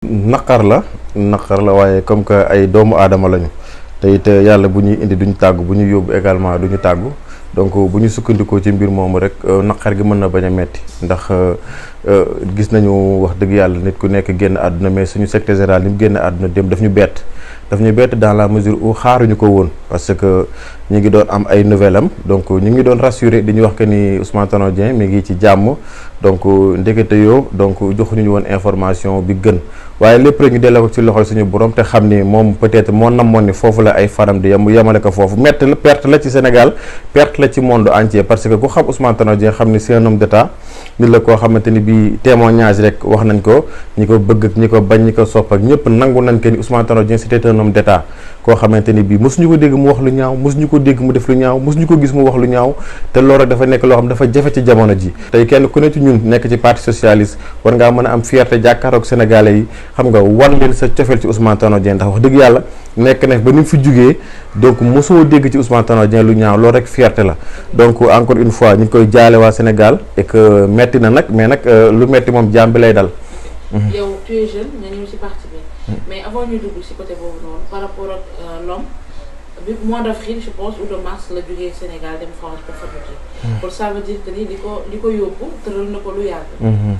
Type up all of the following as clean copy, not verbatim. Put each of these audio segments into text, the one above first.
naqar la waaye comme que ay doomu aadama lañu te it yàlla bu ñuy indi duñu tàggu bu ñuy yóbbu également duñu tàggu donc bu ñu sukkandikoo ci mbir moomu rek naqar gi mën na bañ a metti ndax gis nañu wax dëgg yàlla nit ku nekk génn àdduna mais suñu secrétaire général ni mu génn àdduna dem daf ñu bett dans la mesure où xaaruñu ko woon parce que ñu ngi doon am ay nouvelle am donc ñu ngi doon rassuré di ñu wax que ni Ousmane Tanor Dieng mi ngi ci jàmm donc ndekete yoo donc joxuñu woon information bi gën waaye lépp rek ñu delloo ko ci loxoy suñu borom te xam ni moom peut-être moo namoon ni foofu la ay faram di mu yemale ko foofu perte la ci Sénégal perte la ci monde entier parce que ku xam Ousmane Tanor Dieng xam ni c'est un homme d'état nit la koo xamante ni bii témoignage rek wax nañ ko ñi ko bëgg ak ñi ko bañ ñi ko sopp ak ñëpp nangu nañ que ni Ousmane Tanor Dieng c'était un homme d'état koo xamante ni bii mosuñu ko dégg mu wax lu ñaaw mosuñu ko dégg mu def lu ñaaw mosuñu ko gis mu wax lu ñaaw te loolu rek dafa nekk loo xam dafa jafe ci jamono ji tey kenn ku ne ci ñun nekk ci parti socialiste war ngaa mën a am fierté jàkkaaroog sénégalais yi xam nga wan leen sa cofeel ci Ousmane Tanor Dieng ndax wax dëgg yàlla nekk na ba ni mu fi jugee donc mosoo dégg ci Ousmane Tanor Dieng lu ñaaw loolu rek fierté la donc encore une fois ñu ngi koy jaale waa Sénégal et que metti na nag mais nag lu metti moom jaam bi lay dal. yow tu es jeune nga ñëw ci parti bi mais avant ñu dugg ci côté boobu noonu par rapport ak l'homme bi mois d'avril je pense ou de mars la jógee Sénégal dem France pour fabriquer. pour ça veut dire que ni li ko yóbbu tëral na ko lu yàgg.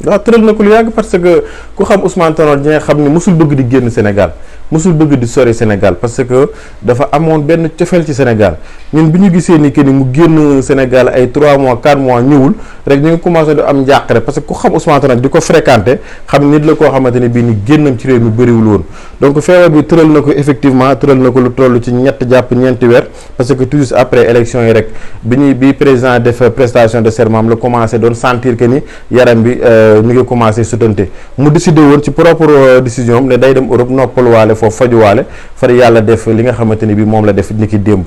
waaw tëral na ko lu yàgg parce que ku xam Ousmane Tanor Dieng xam ni mosul bëgg di génn Sénégal mosul bëgg di sori Sénégal parce que dafa amoon benn cofeel ci Sénégal ñun bi ñu gisee ni que ni mu génn Sénégal ay 3 mois 4 mois ñëwul rek ñu ngi commencé di am njàqare parce que ku xam Ousmane Tanor di ko fréquenté xam nit la koo xamante ne bii ni génnam ci réew mi bëriwul woon donc feebar bi tëral na ko effectivement tëral na ko lu toll ci ñett jàpp ñeenti weer parce que toujours après élection yi rek bi président def prestation de serment la commencé doon sentir que ni yaram bi mi ngi commencé sutante mu décidé woon ci propre décision am ne day dem Europe noppaluwaale foofu fajuwaale far yàlla def li nga xamante ni bi moom la def niki démb.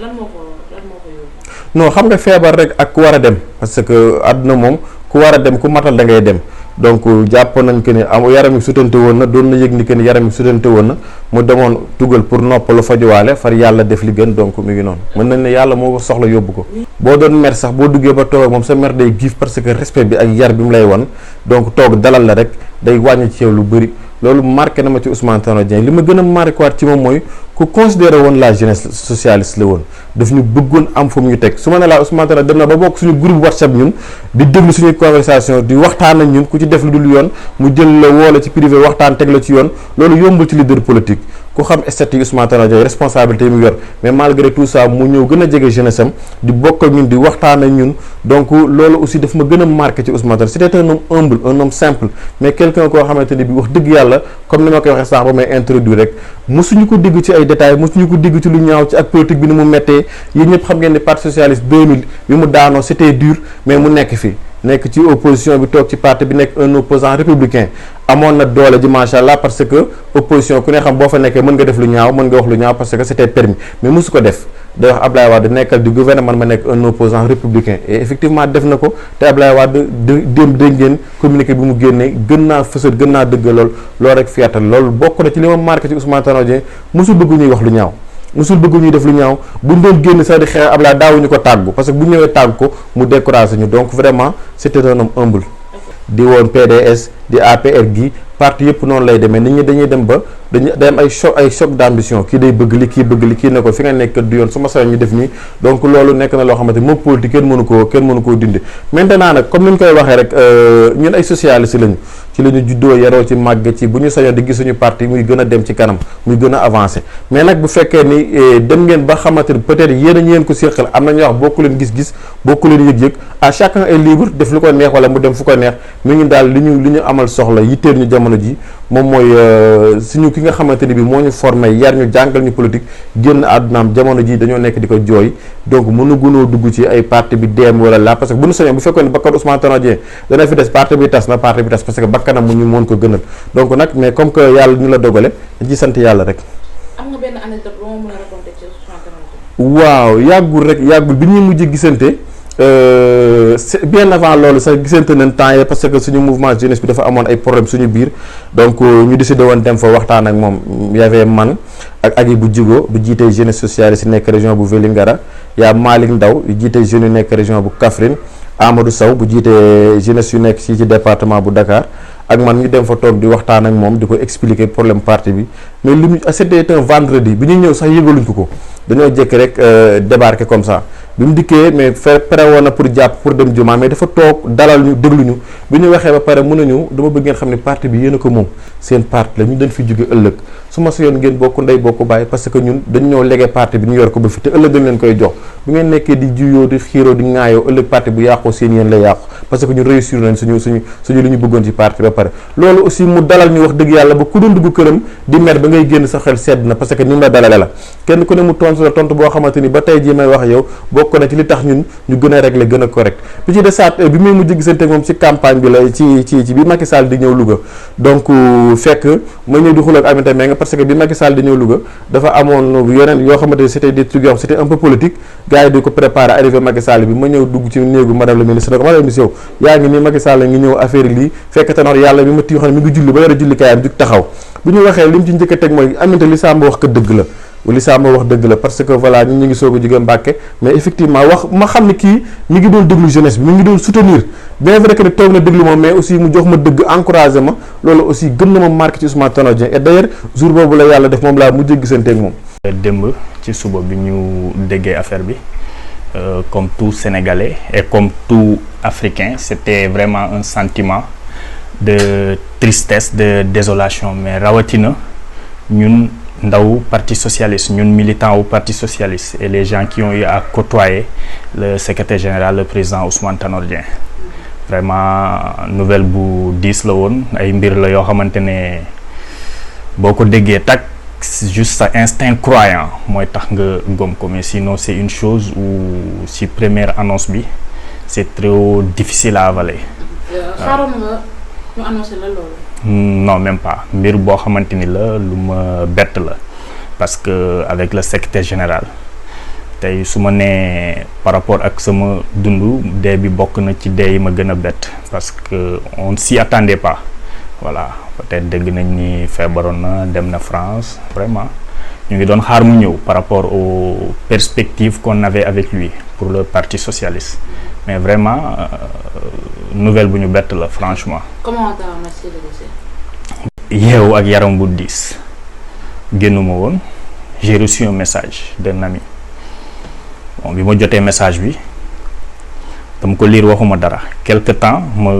lan moo ko yóbbu. non xam nga feebar rek ak ku war a dem parce que àdduna moom ku war a dem ku matal da ngay dem donc jàpp nañ que ni yaram yi sutante woon na doon na yëg ni que ni yaram yi sutante woon na mu demoon tugal pour noppalu fajuwaale far yàlla def li gën donc mi ngi noonu mën nañ ne yàlla moo ko soxla yóbbu ko. boo doon mer sax boo duggee ba toog ak moom sa mer day giif parce que respect bi ak yar bi mu lay wan donc toog dalal la rek day wàññi ci yow lu bëri loolu marqué na ma ci Ousmane Tanor Dieng li ma gën a marqué waat ci moom mooy ku considéré woon la jeunesse socialiste la woon daf ñu bëggoon am fu mu ñu teg su ma ne laa Ousmane Tanor dem na ba bokk suñu groupe WhatsApp ñun di déglu suñuy conversation di waxtaan ak ñun ku ci def lu dul yoon mu jël la woo la ci privé waxtaan teg la ci yoon loolu yombul ci leader politique ku xam statut Ousmane Tanor Dieng responsabilité yi mu yor mais malgré tout ça mu ñëw gën a jege jeunesse am di bokk ak ñun di waxtaan ak ñun donc loolu aussi daf ma gën a marqué ci Ousmane Tanor c'était un homme humble un homme simple mais quelqu'un koo xamante ni bi wax dëgg yàlla comme ni ma koy waxee sax ba may introduire rek mosuñu ko dégg ci ay détails mosuñu ko dégg ci lu ñaaw ci ak politique bi ni mu méttee yéen ñëpp xam ngeen ni parti socialiste 2000 bi mu daanoo c'était dur mais mu nekk fi nekk ci opposition bi toog ci parti bi nekk un opposant républicain amoon na doole ji macha allah parce que opposition ku ne xam boo fa nekkee mën nga def lu ñaaw mën nga wax lu ñaaw parce que c'était permis mais mosu ko def day wax Ablaye Wade nekkal di gouvernement ma nekk un opposant républicain et effectivement def na ko te Ablaye Wade démb dégg ngeen communiqué bi mu génnee gën naa fësal gën naa dëgg loolu rek fiertal loolu bokk na ci li ma marqué ci Ousmane Tanor Dieng mosul bëgg ñuy wax lu ñaaw musul bëgg ñuy def lu ñaaw buñ doon génn sax di xeex Ablaye daawuñu ko tàggu parce que bu ñëwee tàggu ko mu découragé ñu donc vraiment c'était un homme humble di woon PDS di APR gi parti yëpp noonu lay demee nit ñi dañuy dem ba day am ay choc d'ambition kii day bëgg li kii bëgg li kii ne ko fi nga nekk du yoon su ma sañoon ñu def nii donc loolu nekk na loo xamante moom politique kenn mënu koo dindi maintenant nag comme ni ñu koy waxee rek ñun ay socialistes lañu ci la ñu juddoo yaroo ci màgg ci bu ñu sañoon di gis suñu parti muy gën a dem ci kanam muy gën a avancer mais nag bu fekkee ni dem ngeen ba xamante ni peut-être yéen a ñeen ko séqal am na ñoo wax bokku leen gis-gis bokku leen yëg-yëg à chacun est libre def lu ko neex wala mu dem fu ko neex mi ngi daal li ñu amal soxla yitteel ñu jamono ji moom mooy suñu ki nga xamante ni bi moo ñu formé yar ñu jàngal ñu politique génn àddunaam jamono ji dañoo nekk di ko jooy donc mënu gunoo dugg ci ay parti bi deem wala la parce que bu ñu sañoon bu fekkoon ne bakkan Ousmane Tanor Dieng dana fi des parti bi tas parce que bakkanam mu ñu mën ko gënal donc nag mais comme que yàlla ñu la dogale dañ ci sant yàlla rek. am nga benn anecdote boo mën a raconter ci Ousmane Tanor Dieng. waaw yàggul bi ñuy mujj gisante bien avant loolu sax gisante nañ temps yi parce que suñu mouvement jeunesse bi dafa amoon ay problème suñu biir donc ñu décidé woon dem fa waxtaan ak moom y avait man ak Agi bu Djigo bu jiitee jeunesse socialiste nekk région bu Vélingara yaa Malick Ndaw yu jiitee jeunes yu nekk région bu Kaffrine Amadou Sow bu jiitee jeunesse yu nekk ci département bu Dakar ak man ñu dem fa toog di waxtaan ak moom di ko expliquer problème parti bi mais li mu c'était un vendredi bi ñuy ñëw sax yëgaluñ ko dañoo jékki rek débarquer comme ça bi mu dikkee mais pare woon na pour jàpp pour dem jumaa mais dafa toog dalal ñu déglu ñu bi ñu waxee ba pare mun nañu dama bëgg ngeen xam ne parti bi yéen a ko moom seen parti la ñu dañ fi jóge ëllëg su ma sa yoon ngeen bokk ndey bokk bàyyi parce que ñun dañ ñoo legee parti bi ñu yor ko ba fi te ëllëg dañ leen koy jox bu ngeen nekkee di juyoo di xiiroo di ŋaayoo ëllëg parti bu yàqoo seen yéen la yàqu parce que ñun réussir nañ suñu li ñu bëggoon ci parti ba pare loolu aussi mu dalal ñu wax dëgg yàlla ba ku doon dugg këram di mer ba ngay génn sa xel sedd na parce que ni mu la dalale la kenn ku ne mu tontu la tontu boo xamante ni ba tey jii may wax yow bokk na ci li tax ñun ñu gën a régler gën a correct bi ci desaat bi muy mujj gisante moom ci campagne bi la ci bi Macky Sall di ñëw Louga donc fekk ma ñëw di xuloo ak Aminata Mbengue parce que bi Macky Sall di ñëw Louga dafa amoon yeneen yoo xamante ni c'était des trucs yoo xam c'était un peu politique gars yi di ko préparer arrivé Macky Sall bi ma ñëw dugg ci néegu madame la ministre ne ko madame la ministre yow yaa ngi nii Macky Sall ngi ñëw affaire lii fekk te noor yàlla bi ma tii xam ne mi ngi julli ba yore julli kaayam jug taxaw bu ñu waxee li mu ci njëkk a teg mooy Aminata li Samba wax ko dëgg la li Samba wax dëgg la parce que voilà ñun ñu ngi soog a jóge Mbàkke mais effectivement wax ma xam ne kii mi ngi doon déglu jeunesse bi mi ngi doon soutenir bien vrai que ne toog na déglu ma mais aussi mu jox ma dëgg encouragé ma loolu aussi gën na ma marqué ci Ousmane Tanor Dieng et d'ailleurs jour boobu la yàlla def moom laa mujjee gisanteeg moom. démb ci suba bi ñu déggee affaire bi comme tout Sénégalais et comme tout Africain c'était vraiment un sentiment de tristesse de désolation mais rawatina ñun. ndaw parti socialiste ñun militants au parti socialiste et les gens qui ont eu à côtoyer le secrétaire général le président Ousmane Tanor Dieng vraiment nouvelle bu diis la woon ay mbir la yoo xamante ne boo ko déggee tak juste sa instinct croyant mooy tax nga gëm ko mais sinon c'est une chose où si première annonce bi c'est trop difficile à avaler. xaaroon nga ñu annoncé la loolu. Non même pas mbir boo xamante ni la lu ma bett la parce que avec le secrétaire général tey su ma nee par rapport ak sama dund dee bi bokk na ci dee yi ma gën a bett parce que on s'y attendait pas voilà peut-être dégg nañ ni feebaroon na dem na France vraiment ñu ngi doon xaar mu ñëw par rapport aux perspectives qu'on avait avec lui pour le parti socialiste mais vraiment nouvelle bu ñu bett la franchement. Comment t'as remercié le décès? yeewu ak yaram bu diis génnuma woon j'ai reçu un message d'un ami bon bi ma jotee message bi dama ko lire waxuma dara quelque temps ma.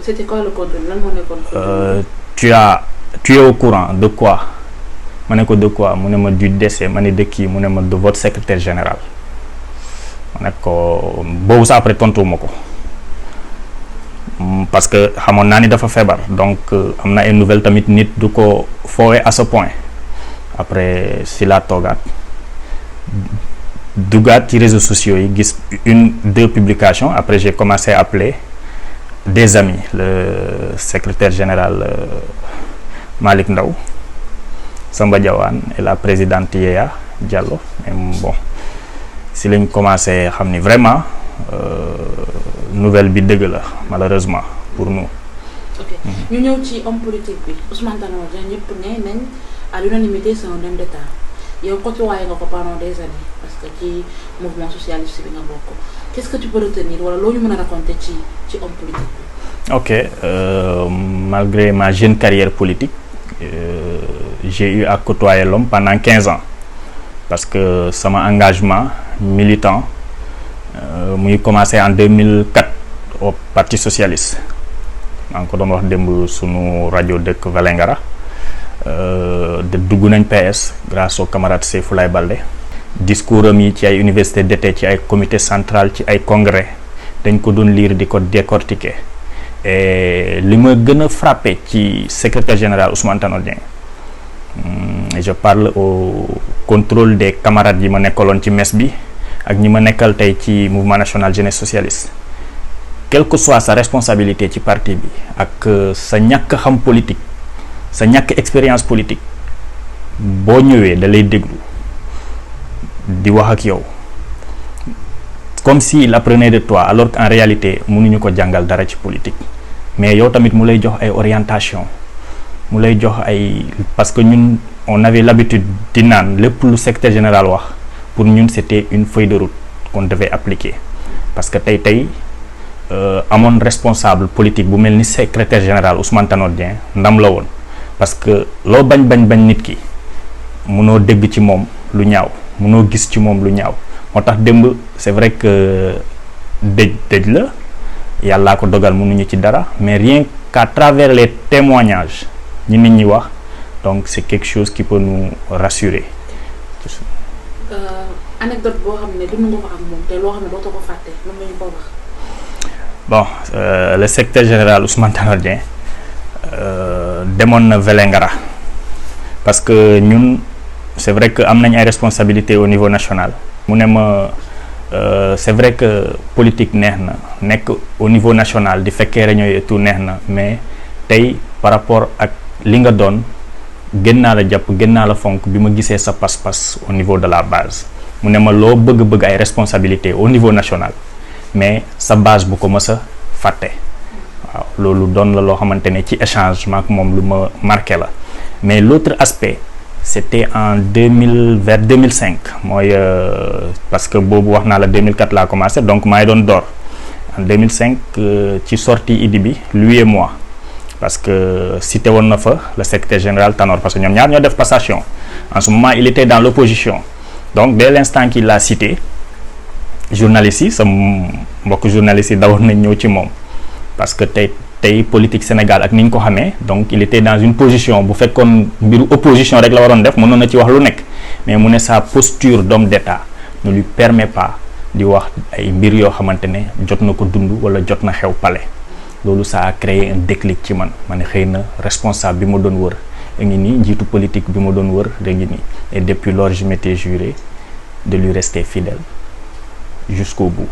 C'était quoi le contenu lan moo nekkoon. tu es au courant de quoi ma ne ko de quoi mu ne ma du décès ma ne de qui mu ne ma de votre secrétaire général ma ne ko boobu sax après tontuwuma ko. Parce que xamoon naa ni dafa feebar donc am na ay nouvelles tamit nit du ko foowee à ce point après si laa toogaat dugaat ci réseaux sociaux yi gis 1-2 publications après j'ai commencé à appeler des amis le secrétaire général Malick Ndaw Samba Diawane et la présidente Yaya Diallo mais bon si lañ commencé xam ni vraiment nouvelle bi dëgg la malheureusement pour nous. ok ñu ñëw ci homme politique bi Ousmane Tanor Dieng ñëpp nee nañ à l'unanimité c'est un homme d'État yow côtoyé nga ko pendant des années parce que ci mouvement socialiste bi nga bokk qu'est-ce que tu peux retenir wala loo ñu mën a raconter ci homme politique bi. ok malgré ma jeune carrière politique j'ai eu à côtoyer l'homme pendant 15 ans parce que sama engagement militant mu ngi commencé en 2004 au parti socialiste maa ngi ko doon wax démb sunu rajo dëkk Vélingara de dugg nañ PS grâce au camarade Seyfoulaye Baldé discours am yi ci ay université d'été ci ay comité central ci ay congrès dañ ko doon lire di ko décortiquer et li ma gën a frappé ci secrétaire général Ousmane Tanor Dieng je parle au contrôle des camarades yi ma nekkaloon ci mes bi ak ñi ma nekkal tey ci mouvement national jeunesse socialiste quelle que soit sa responsabilité ci parti bi ak sa ñàkk xam politique sa ñàkk expérience politique boo ñëwee da lay déglu di wax ak yow comme s'il apprenait de toi alors qu'en réalité mënuñu ko jàngal dara ci politique mais yow tamit mu lay jox ay orientation mu lay jox ay parce que ñun on avait l'habitude di naan lépp lu secrétaire général wax pour ñun c'était une feuille de route qu'on devait appliquer parce que tey amoon responsable politique bu mel ni secrétaire général Ousmane Tanor Dieng ndam la woon parce que loo bañ nit ki mënoo dégg ci moom lu ñaaw mënoo gis ci moom lu ñaaw moo tax démb c'est vrai que dëj la yàllaa ko dogal mënuñu ci dara mais rien qu'à travers les témoignages ñi nit ñi wax donc c'est quelque chose qui peut nous rassurer. Anecdote boo xam ne dund nga ko ak moom te loo xam ne dootoo ko fàtte lan nga ñu ko wax. Bon le secrétaire général Ousmane Tanor Dieng demoon na Vélingara parce que ñun c'est vrai que am nañ ay responsabilités au niveau national mu ne ma c'est vrai que politique neex na nekk au niveau national di fekkee réunion yi et tout neex na mais tey par rapport ak li nga doon gën naa la jàpp gën naa la fonk bi ma gisee sa pas-pas au niveau de la base mu ne ma loo bëgg ay responsabilités au niveau national mais sa base bu ko mës a fàtte waaw loolu doon la loo xamante ne ci échange maak moom lu ma marqué la mais l'autre aspect c'était en 2005 mooy parce que boobu wax naa la 2004 laa commencé donc maa ngi doon door en 2005 ci sortie Idi bi lui et moi parce que cité woon na fa le secrétaire général Tanor parce que ñoom ñaar ñoo def passation en ce moment il était dans l'opposition donc dès l'instant qu'il l'a cité journalistes yi sa mbokk journalistes yi dawoon nañ ñëw ci moom parce que tey politique Sénégal ak ni ñu ko xamee donc il était dans une position bu fekkoon mbiru opposition rek la waroon def mënoon na ci wax lu nekk mais mu ne sa posture d'homme d'État ne lui permet pas di wax ay mbir yoo xamante ne jot na ko dund wala jot na xew palais loolu ça a créé un déclic ci man ma ne xëy na responsable bi ma doon wër da ngi nii njiitu politique bi ma doon wër da ngi nii et depuis lors je m'étais juré de lui rester fidèle jusqu'au bout.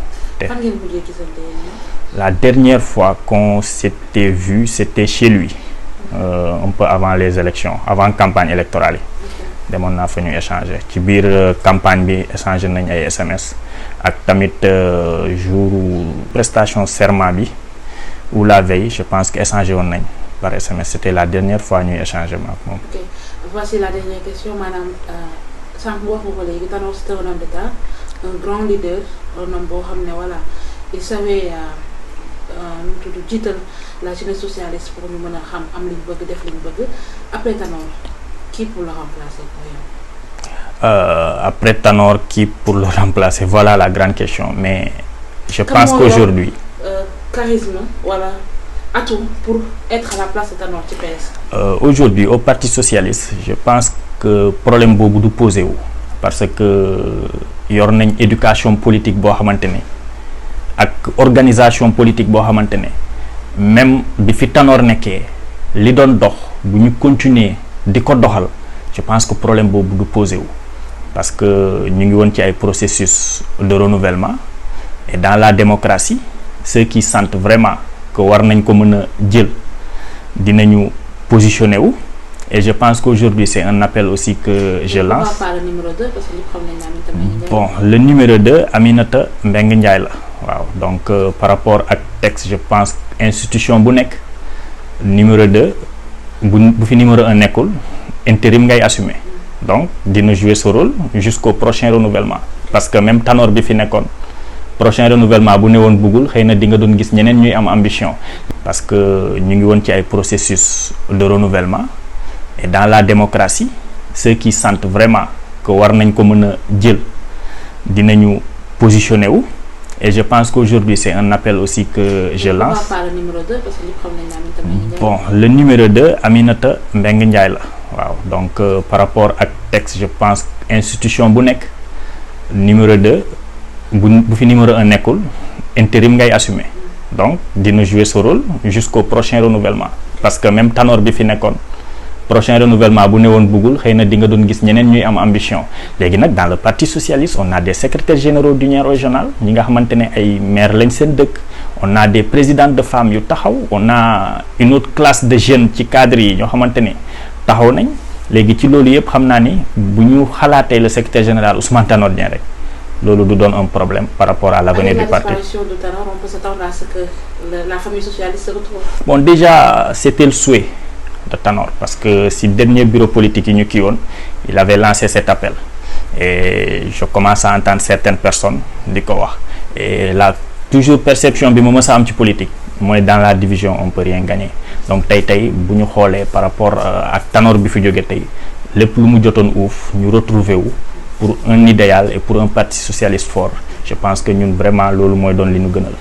La dernière fois qu'on s'était vu, c'était chez lui, un peu avant les élections, avant campagne électorale. Demoon naa fa ñu échanger ci biir campagne bi échanger nañ ay SMS ak tamit jour prestation serment bi ou la veille je pense que échanger woon nañ par SMS c'était la dernière fois ñuy échanger ma ak moom. Ok, voici la dernière question maanaam sànq wax nga ko léegi Tanor c'était un homme d'État, un grand leader, un homme boo xam ne voilà il savait nu mu tudd jiital la jeunesse socialiste pour ñu mën a xam am li ñu bëgg def li ñu bëgg après Tanor qui pour le remplacer pour yow. Après Tanor qui pour le remplacer voilà la grande question mais je pense qu'aujourd'hui charisme voilà atout pour être à la place de Tanor ci PS. Aujourd'hui au Parti socialiste je pense que problème boobu du posé wu parce que yor nañ éducation politique boo xamante ne ak organisation politique boo xamante ne même bi fi Tanor nekkee li doon dox bu ñu continuer di ko doxal je pense que problème boobu du posé wu parce que ñu ngi woon ci ay processus de renouvellement et dans la démocratie ceux qui sentent vraiment que war nañ ko mën a jël dinañu positionner wu et je pense qu'aujourd'hui c'est un appel aussi que je lance. Pourquoi pas le numéro 2 parce que li xam nañ Aminata Mbengue Ndiaye. Bon le numéro 2 Aminata Mbengue Ndiaye la waaw donc par rapport ak texte je pense institution bu nekk numéro 2 bu fi numéro 1 nekkul intérim ngay assumer donc dina jouer ce rôle jusqu'au prochain renouvellement parce que même Tanor bi fi nekkoon prochain renouvellement bu newoon bëggul xëy na di nga doon gis ñeneen ñuy am ambition parce que ñu ngi woon ci ay processus de renouvellement et dans la démocratie ceux qui sentent vraiment que war nañ ko mën a jël dinañu positionner wu et je pense qu'aujourd'hui c'est un appel aussi que je lance. Pourquoi pas le numéro 2 parce que li xam nañ Aminata Mbengue Ndiaye. Bon le numéro 2 Aminata Mbengue Ndiaye la waaw donc par rapport ak texte je pense institution bu nekk numéro 2 bu fi numéro 1 nekkul intérim ngay assumer donc dina jouer ce rôle jusqu'au prochain renouvellement parce que même Tanor bi fi nekkoon prochain renouvellement bu newoon bëggul xëy na di nga doon gis ñeneen ñuy am ambition léegi nag dans le parti socialiste on a des secrétaires généraux d'union régionale ñi nga xamante ne ay maire lañ seen dëkk on a des présidentes de femmes yu taxaw on a une autre classe de jeunes ci cadre yi ñoo xamante ne taxaw nañ léegi ci loolu yëpp xam naa ni bu ñu xalaatee le secrétaire général Ousmane Tanor Dieng rek loolu du doon un problème par rapport à l'avenir du parti. Avec la disparition de Tanor, on peut s'attendre à ce que la famille socialiste se retrouve. Bon déjà c'était le souhait de Tanor parce que si dernier bureau politique yi ñu kii woon il avait lancé cet appel et je commence à entendre certaines personnes di ko wax et la toujours perception bi ma mës a am ci politique mooy dans la division on peut rien gagner donc tey bu ñu xoolee par rapport ak Tanor bi fi jóge tey lépp lu mu jotoon uuf ñu retrouver wu pour un idéal et pour un parti socialiste fort je pense que ñun vraiment loolu mooy doon li ñu gënal.